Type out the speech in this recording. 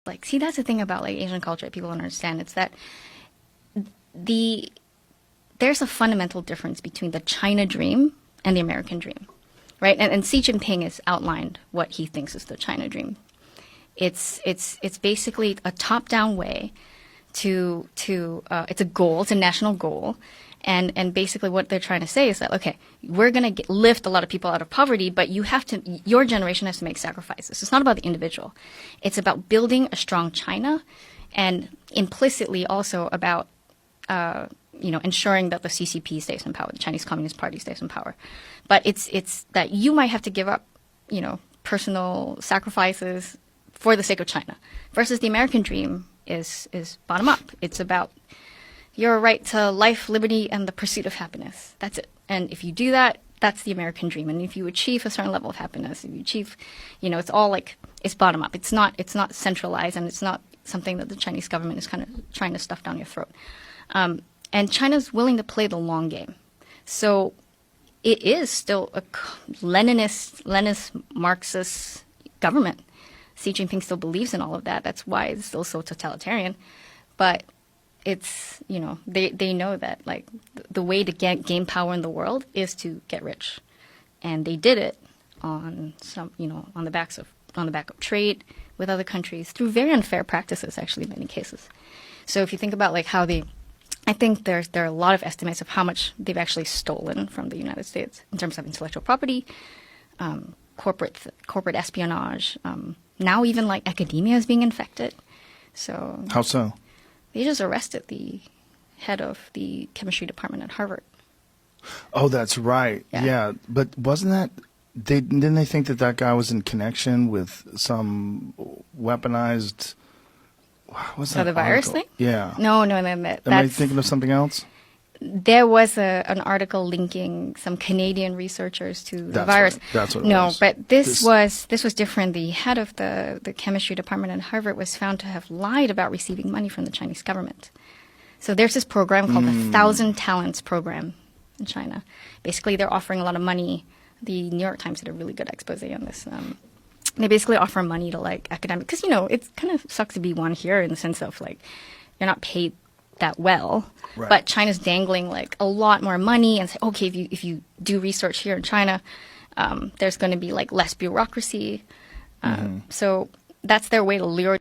like, see, that's the thing about like Asian culture that people don't understand. It's that there's a fundamental difference between the China dream and the American dream, right? And Xi Jinping has outlined what he thinks is the China dream. It's basically a top-down way to it's a goal, it's a national goal. And basically what they're trying to say is that, okay, we're going to lift a lot of people out of poverty, but your generation has to make sacrifices. It's not about the individual. It's about building a strong China, and implicitly also about, ensuring that the CCP stays in power, the Chinese Communist Party stays in power. But it's that you might have to give up, personal sacrifices for the sake of China, versus the American dream is bottom up. It's about your right to life, liberty, and the pursuit of happiness. That's it. And if you do that, that's the American dream. And if you achieve a certain level of happiness, if you achieve, it's all like, it's bottom up. It's not centralized, and it's not something that the Chinese government is kind of trying to stuff down your throat. And China's willing to play the long game. So it is still a Leninist, Marxist government. Xi Jinping still believes in all of that. That's why it's still so totalitarian. But it's, they know that like the way to gain power in the world is to get rich. And they did it on on the back of trade with other countries through very unfair practices, actually, in many cases. So if you think about like how I think there are a lot of estimates of how much they've actually stolen from the United States in terms of intellectual property, corporate espionage. Now even like academia is being infected. So how so? They just arrested the head of the chemistry department at Harvard. Oh, that's right. Yeah. But wasn't that didn't they think that guy was in connection with some weaponized? What's that? The virus article? thing? Yeah. No. Am I thinking of something else? There was an article linking some Canadian researchers to the virus. Right. That's what it was. No, but this was different. The head of the chemistry department at Harvard was found to have lied about receiving money from the Chinese government. So there's this program called the 1,000 Talents program in China. Basically, they're offering a lot of money. The New York Times did a really good expose on this. They basically offer money to like academics, because it kind of sucks to be one here in the sense of like you're not paid that well, right. But China's dangling like a lot more money and say, okay, if you do research here in China, there's going to be like less bureaucracy. So that's their way to lure